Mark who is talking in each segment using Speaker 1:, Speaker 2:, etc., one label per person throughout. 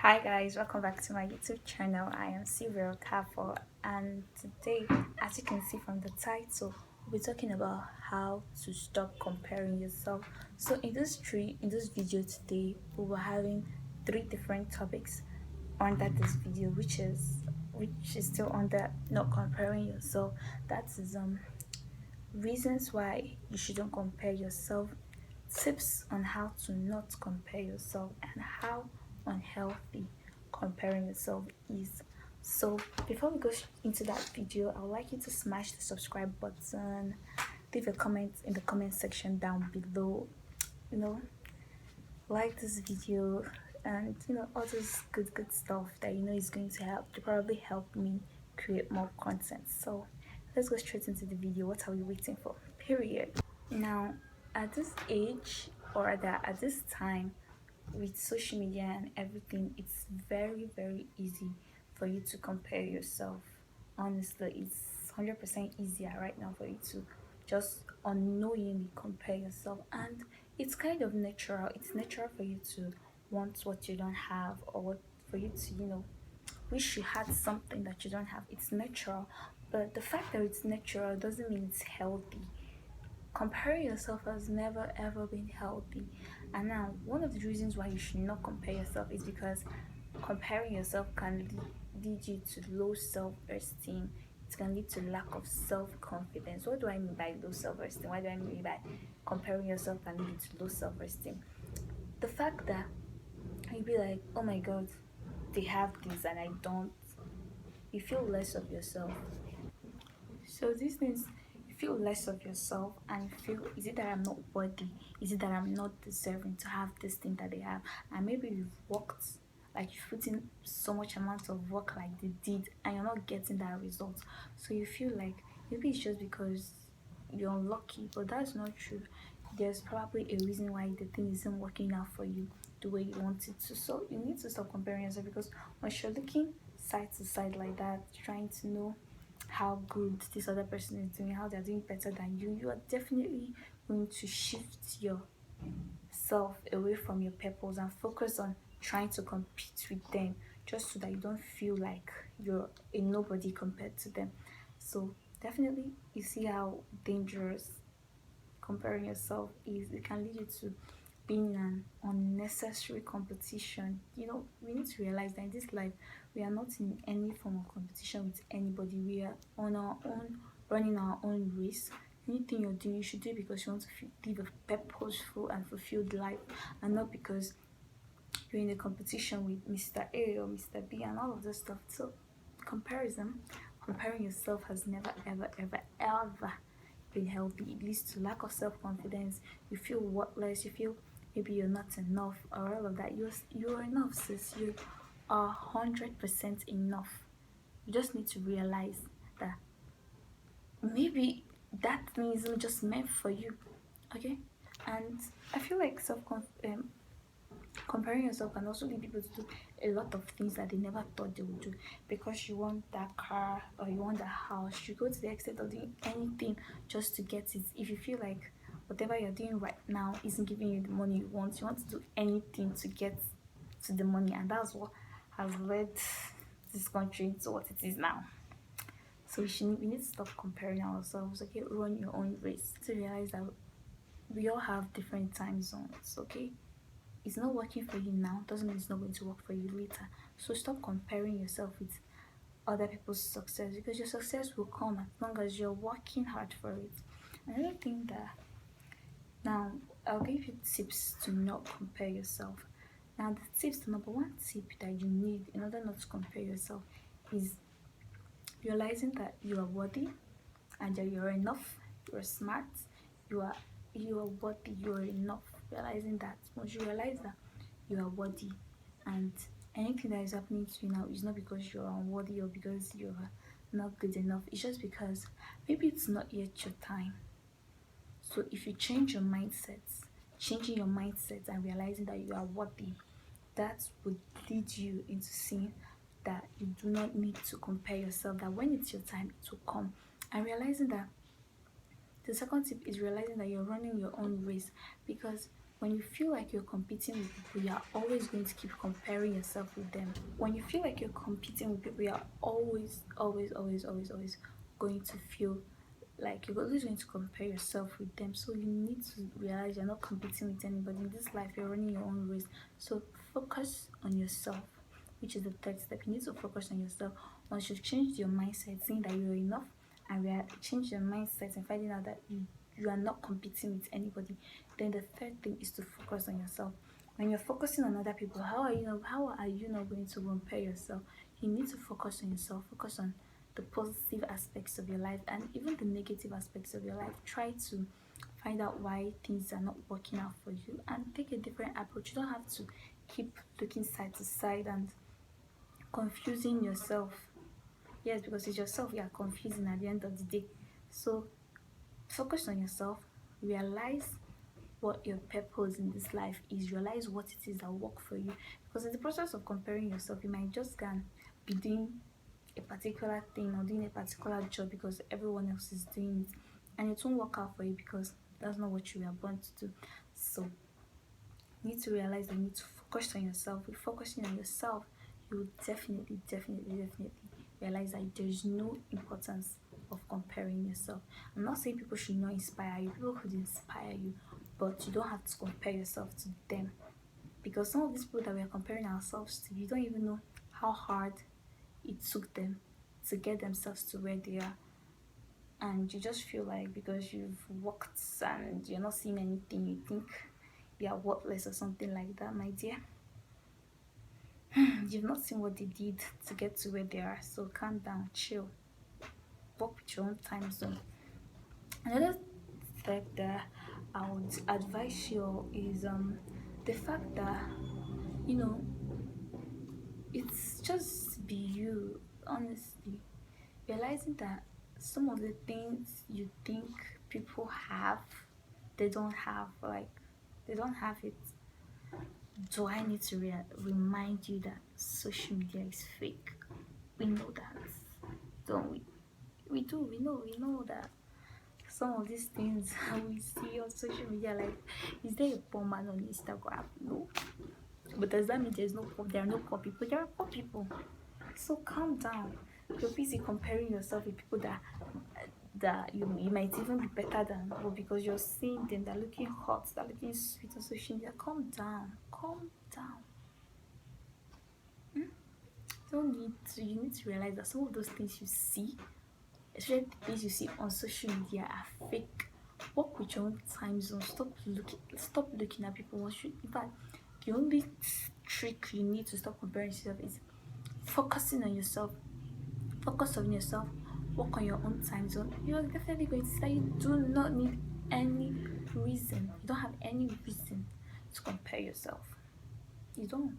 Speaker 1: Hi guys, welcome back to my YouTube channel. I am Sylvia Kafo, and today, as you can see from the title, we'll be talking about how to stop comparing yourself. So in this video today, we were having three different topics under this video, which is still under not comparing yourself. That is reasons why you shouldn't compare yourself, tips on how to not compare yourself, and how unhealthy comparing yourself is. So before we go into that video, I would like you to smash the subscribe button, leave a comment in the comment section down below, you know, like this video, and all this good stuff that is going to probably help me create more content. So let's go straight into the video. What are we waiting for? Period. Now, at this age, or rather at this time, with social media and everything, it's very easy for you to compare yourself. Honestly, it's 100% easier right now for you to just unknowingly compare yourself, and it's kind of natural. It's natural for you to want what you don't have, or for you to wish you had something that you don't have. It's natural, but the fact that it's natural doesn't mean it's healthy. Comparing yourself has never ever been healthy. And now, one of the reasons why you should not compare yourself is because comparing yourself can lead you to low self-esteem. It can lead to lack of self-confidence. What do I mean by low self-esteem? What do I mean by comparing yourself can lead to low self-esteem? The fact that you be like, oh my god, they have this and I don't. You feel less of yourself. So these things, you feel less of yourself, and you feel, is it that I'm not worthy? Is it that I'm not deserving to have this thing that they have? And maybe you've worked, like you've put in so much amount of work like they did, and you're not getting that result. So you feel like maybe it's just because you're unlucky, but that's not true. There's probably a reason why the thing isn't working out for you the way you want it to. So you need to stop comparing yourself, because once you're looking side to side like that, trying to know how good this other person is doing, how they're doing better than you are definitely going to shift yourself away from your purpose and focus on trying to compete with them, just so that you don't feel like you're a nobody compared to them. So definitely, you see how dangerous comparing yourself is. It can lead you to being in an unnecessary competition. We need to realize that in this life, we are not in any form of competition with anybody. We are on our own, running our own race. Anything you're doing, you should do it because you want to live a purposeful and fulfilled life, and not because you're in a competition with Mr. A or Mr. B and all of this stuff. So comparing yourself has never ever been healthy. It leads to lack of self-confidence. You feel worthless. You feel maybe you're not enough, or all of that. You're enough, sis. You are 100% enough. You just need to realize that maybe that thing isn't just meant for you. Okay. And I feel like comparing yourself can also lead people to do a lot of things that they never thought they would do. Because you want that car or you want that house, you go to the extent of doing anything just to get it. If you feel like whatever you're doing right now isn't giving you the money you want to do anything to get to the money. And that's what has led this country to what it is now. So we need to stop comparing ourselves. Okay, run your own race. To realize that we all have different time zones. Okay, it's not working for you now doesn't mean it's not going to work for you later. So stop comparing yourself with other people's success, because your success will come as long as you're working hard for it. Another thing that, now I'll give you tips to not compare yourself. Now the number one tip that you need in order not to compare yourself is realizing that you are worthy, and that you're enough, you're smart, you are worthy, you're enough. Realizing that, once you realize that you are worthy, and anything that is happening to you now is not because you're unworthy or because you're not good enough. It's just because maybe it's not yet your time. So if you change your mindsets, changing your mindset and realizing that you are worthy, that would lead you into seeing that you do not need to compare yourself, that when it's your time it will come. And realizing that, the second tip is realizing that you're running your own race. Because when you feel like you're competing with people, you're always going to keep comparing yourself with them. When you feel like you're competing with people, you're always going to feel like you're always going to compare yourself with them. So you need to realize you're not competing with anybody. In this life, you're running your own race. So focus on yourself, which is the third step. You need to focus on yourself. Once you've changed your mindset, saying that you're enough, and change your mindset and finding out that you are not competing with anybody, then the third thing is to focus on yourself. When you're focusing on other people, how are you not going to compare yourself? You need to focus on yourself, focus on the positive aspects of your life and even the negative aspects of your life. Try to find out why things are not working out for you and take a different approach. You don't have to keep looking side to side and confusing yourself. Yes, because it's yourself you are confusing at the end of the day. So focus on yourself, realize what your purpose in this life is, realize what it is that will work for you. Because in the process of comparing yourself, you might just can be doing a particular thing or doing a particular job because everyone else is doing it, and it won't work out for you because that's not what you were born to do. So you need to realize that you need to focus on yourself. With focusing on yourself, you will definitely realize that there is no importance of comparing yourself. I'm not saying people should not inspire you, people could inspire you, but you don't have to compare yourself to them, because some of these people that we are comparing ourselves to, you don't even know how hard it took them to get themselves to where they are. And you just feel like because you've worked and you're not seeing anything, you think you're worthless or something like that. My dear, you've not seen what they did to get to where they are. So calm down, chill, work with your own time zone. Another step that I would advise you is the fact that, you know, it's just be you, honestly. Realizing that some of the things you think people have, they don't have. Like, they don't have it. Do I need to remind you that social media is fake? We know that, don't we? We know that some of these things we see on social media, like, is there a poor man on Instagram? No. But does that mean there are no poor people? There are poor people. So calm down. You're busy comparing yourself with people that you might even be better than, but because you're seeing them, they're looking hot, they're looking sweet on social media. Calm down. Calm down. You need to realize that some of those things you see, especially the things you see on social media, are fake. Work with your own time zone. Stop looking at people. In fact, the only trick you need to stop comparing yourself is focusing on yourself. Focus on yourself. Work on your own time zone. You're definitely going to say you do not need any reason. You don't have any reason to compare yourself. You don't.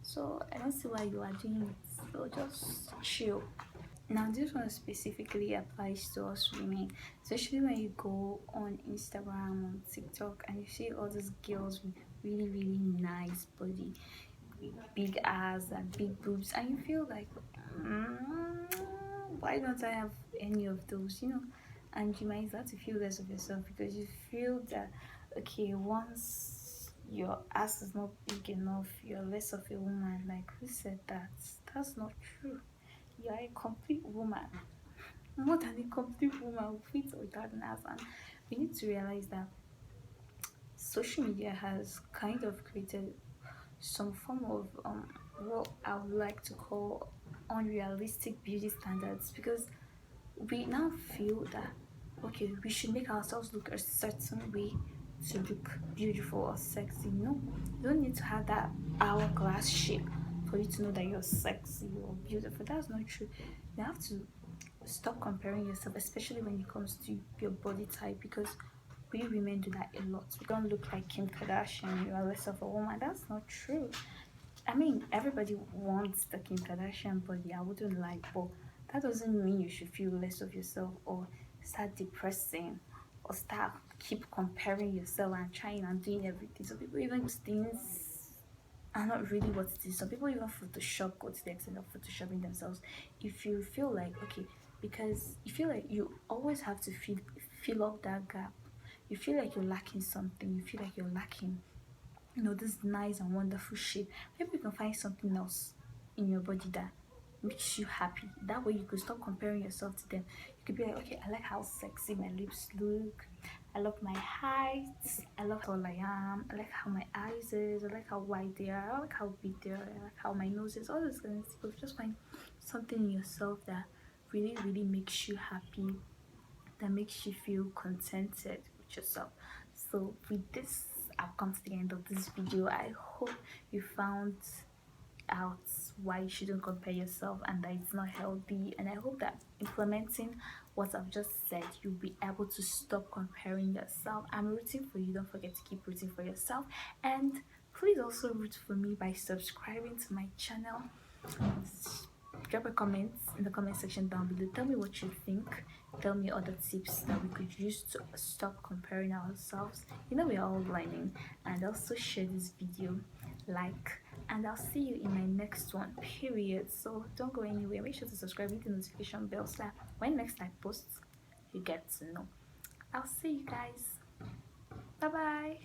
Speaker 1: So I don't see why you are doing it. So just chill. Now this one specifically applies to us women, especially when you go on Instagram, on TikTok, and you see all these girls with really nice body, with big ass and big boobs, and you feel like, why don't I have any of those? And you might start to feel less of yourself because you feel that, okay, once your ass is not big enough, you're less of a woman. Like, who said that? That's not true. You are a complete woman, more than a complete woman, with or without an ass. And we need to realize that social media has kind of created some form of what I would like to call unrealistic beauty standards, because we now feel that, okay, we should make ourselves look a certain way to look beautiful or sexy. No, you don't need to have that hourglass shape for you to know that you're sexy or beautiful. That's not true. You have to stop comparing yourself, especially when it comes to your body type, because we women do that a lot. We don't look like Kim Kardashian, you are less of a woman. That's not true. I mean, everybody wants the Kim Kardashian body, I wouldn't like, but that doesn't mean you should feel less of yourself or start depressing or start keep comparing yourself and trying and doing everything. So people even things are not really what it is. Some people even Photoshop, go to the extent of photoshopping themselves. If you feel like, okay, because you feel like you always have to fill up that gap. you feel like you're lacking something, you feel like you're lacking, this nice and wonderful shape, maybe you can find something else in your body that makes you happy. That way you could stop comparing yourself to them. You could be like, okay, I like how sexy my lips look, I love my height, I love how tall I am, I like how my eyes is, I like how wide they are, I like how big they are, I like how my nose is, all those things. You could just find something in yourself that really really makes you happy, that makes you feel contented with yourself. So with this, I've come to the end of this video. I hope you found out why you shouldn't compare yourself and that it's not healthy, and I hope that implementing what I've just said, you'll be able to stop comparing yourself. I'm rooting for you. Don't forget to keep rooting for yourself, and please also root for me by subscribing to my channel. Drop a comment in the comment section down below. Tell me what you think. Tell me other tips that we could use to stop comparing ourselves. We're all learning. And also share this video, like, and I'll see you in my next one, period. So don't go anywhere. Make sure to subscribe, hit the notification bell so that when next I post, you get to know. I'll see you guys. Bye bye.